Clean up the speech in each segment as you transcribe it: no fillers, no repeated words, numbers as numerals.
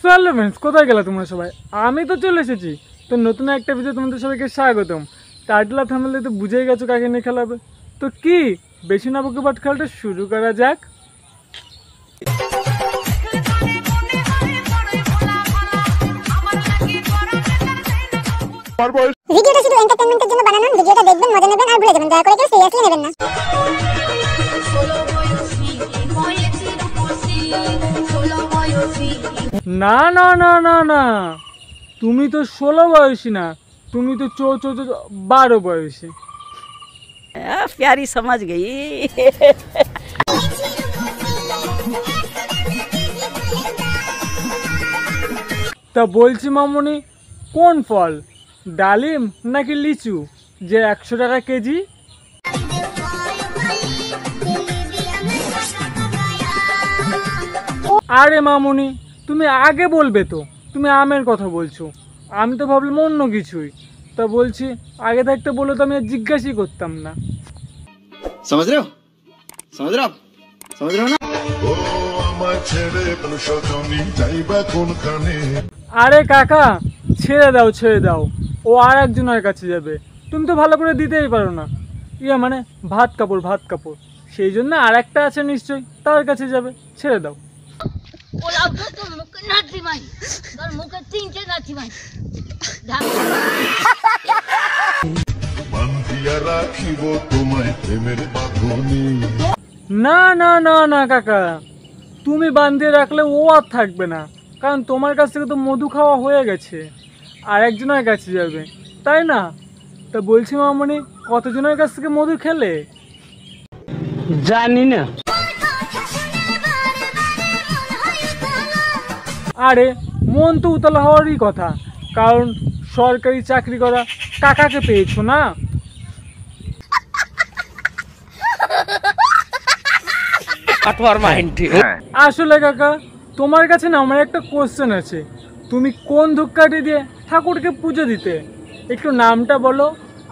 চলো ফ্রেন্ডস, কোথায় গেলা তোমরা সবাই? আমি তো চলে এসেছি। তো নতুন একটা ভিডিও তোমাদের সবাইকে স্বাগতম। টাইটেল আর থাম্বনেলে তো বুঝেই গেছো কাকে নিয়ে খেলা হবে। তো কি বেশি না বকে বাট খেলাটা শুরু করা যাক। ভিডিওটা শুধু এন্টারটেইনমেন্টের জন্য বানানো। ভিডিওটা দেখবেন, মজা নেবেন আর ভুলে যাবেন। দয়া করে কেউ সিরিয়াসলি নেবেন না। না না না না না, তুমি তো 16 বয়সী না, তুমি তো 12 বয়সী। प्यारी समझ गई। তা বলছি মামুনি, কোন ফল, ডালিম নাকি লিচু যে 100 টাকা কেজি? আরে মামুনি, তুমি আগে বলবে তো, তুমি আমের কথা বলছো, আমি তো ভাবলাম অন্য কিছুই। তা বলছি আগে থাকতে বলে তো আমি আর জিজ্ঞাসাই করতাম না। समझ रहे हो ना? আরে কাকা, ছেড়ে দাও, ও আর একজনের কাছে যাবে, তুমি তো ভালো করে দিতেই পারো না। মানে ভাত কাপড়, সেই জন্য আর একটা আছে নিশ্চয়ই, তার কাছে যাবে, ছেড়ে দাও। না না না না কাকা, তুমি বাঁধিয়ে রাখলে ও আর থাকবে না, কারণ তোমার কাছ থেকে তো মধু খাওয়া হয়ে গেছে, আর একজনের কাছে যাবে, তাই না? তা বলছি মামনি, কতজনের কাছ থেকে মধু খেলে? জানি না। আরে মন তো উতলা হওয়ারই কথা, কারণ সরকারি চাকরি করা কাকাকে পেয়েছো না। আসলে কাকা, তোমার কাছে না আমার একটা কোশ্চেন আছে। তুমি কোন ধূপকাঠি দিয়ে ঠাকুরকে পুজো দিতে? একটু নামটা বলো,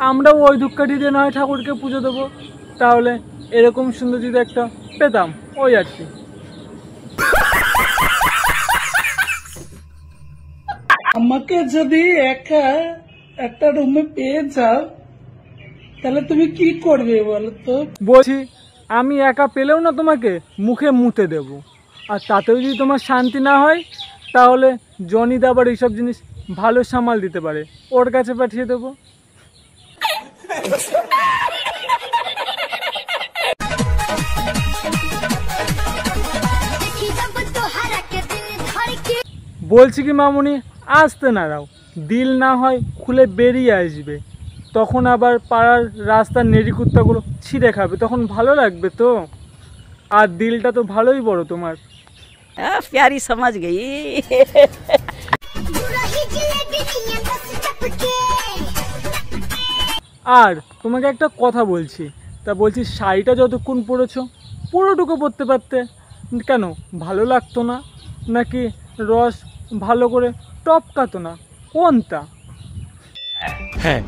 আমরাও ওই ধূপকাঠি দিয়ে নয় ঠাকুরকে পুজো দেবো, তাহলে এরকম সুন্দর যদি একটা পেতাম, ওই আর কি। আমাকে যদি একা একটা রুমে পেয়ে যাও, তাহলে তুমি কি করবে বলো তো? বলছি আমি একা পেলেও না তোমাকে মুখে মুতে দেব, আর তাতেও যদি তোমার শান্তি না হয়, তাহলে জনিদা আবার এইসব জিনিস ভালো সামাল দিতে পারে, ওর কাছে পাঠিয়ে দেবো। বলছি কি মামুনি, আসতে না দাও, দিল না হয় খুলে বেরিয়ে আসবে, তখন আবার পাড়ার রাস্তার নেড়িকুত্তাগুলো ছিঁড়ে খাবে, তখন ভালো লাগবে তো। আর দিলটা তো ভালোই বড় তোমার। प्यारी समझ गई। আর তোমাকে একটা কথা বলছি, তা বলছি শাড়িটা যতক্ষণ পরেছো পুরোটুকু পরতে পারতে, কেন ভালো লাগতো না? নাকি রস ভালো করে টপকাতো না? কোনটা? হ্যাঁ।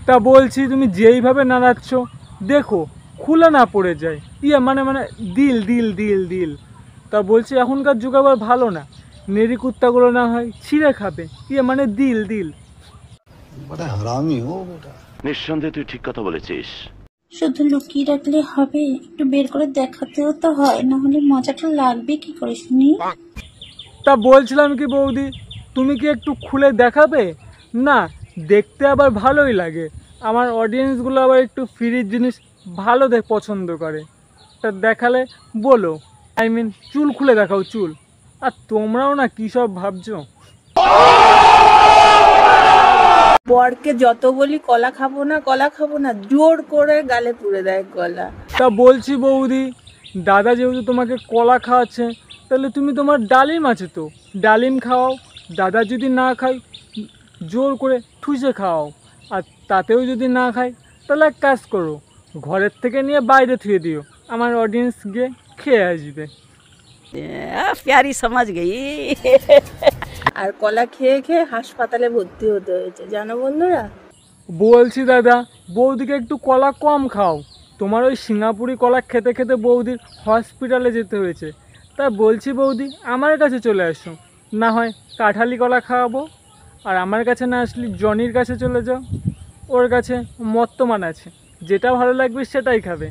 তা বলছি তুমি যেইভাবে নাড়াচ্ছ, দেখো খুলে না পড়ে যায়। মানে দিল। তা বলছি এখনকার যুগ আবার ভালো না, নেড়ি কুত্তাগুলো না হয় ছিঁড়ে খাবে। মানে দিল। নিঃসন্দেহে তুই ঠিক কথা বলেছিস। শুধু লুকিয়ে রাখলে হবে, একটু বের করে দেখাতেও তো হয়, না হলে মজাটা লাগবে কি করে শুনি? তা বলছিলাম কি বৌদি, তুমি কি একটু খুলে দেখাবে? না, দেখতে আবার ভালোই লাগে, আমার অডিয়েন্সগুলো আবার একটু ফ্রির জিনিস ভালো পছন্দ করে, তা দেখালে বলো। চুল খুলে দেখাও, চুল। আর তোমরাও না কী সব ভাবছো। বরকে যত বলি কলা খাবো না, জোর করে গালে পুড়ে দেয় কলা। তা বলছি বৌদি, দাদা যেহেতু তোমাকে কলা খাওয়াচ্ছে, তাহলে তুমি তোমার ডালিম আছে তো, ডালিম খাওয়াও। দাদা যদি না খায়, জোর করে ঠুসে খাওয়াও। আর তাতেও যদি না খায়, তাহলে এক কাজ করো, ঘরের থেকে নিয়ে বাইরে থুয়ে দিও, আমার অডিয়েন্স গিয়ে খেয়ে আসবে। प्यारी समझ गई। আর কলা খেয়ে খেয়ে হাসপাতালে ভর্তি হতে হয়েছে, জানো বন্ধুরা। বলছি দাদা, বৌদিকে একটু কলা কম খাও। তোমার ওই সিঙ্গাপুরি কলা খেতে খেতে বৌদির হসপিটালে যেতে হয়েছে। তা বলছি বৌদি, আমার কাছে চলে আসো, না হয় কাঁঠালি কলা খাওয়াবো। আর আমার কাছে না আসলে জনির কাছে চলে যাও, ওর কাছে মত্তমান আছে, যেটা ভালো লাগবে সেটাই খাবে।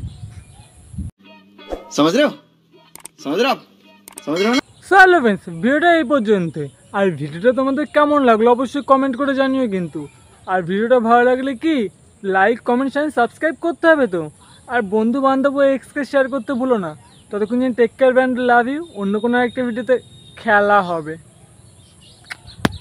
समझ रहे हो? समझ रहे हो आप? समझ रहे हो ना? চলো ফ্রেন্ডস, ভিডিওটা এই পর্যন্ত। আর ভিডিওটা তোমাদের কেমন লাগলো অবশ্যই কমেন্ট করে জানিও কিন্তু। আর ভিডিওটা ভালো লাগলে কি লাইক, কমেন্ট, চ্যানেল সাবস্ক্রাইব করতে হবে তো। আর বন্ধু বান্ধব ও এক্সকে শেয়ার করতে ভুলো না। ততক্ষণ টেক কেয়ার ব্যান্ড, লাভ ইউ। অন্য কোনো একটা ভিডিওতে খেলা হবে।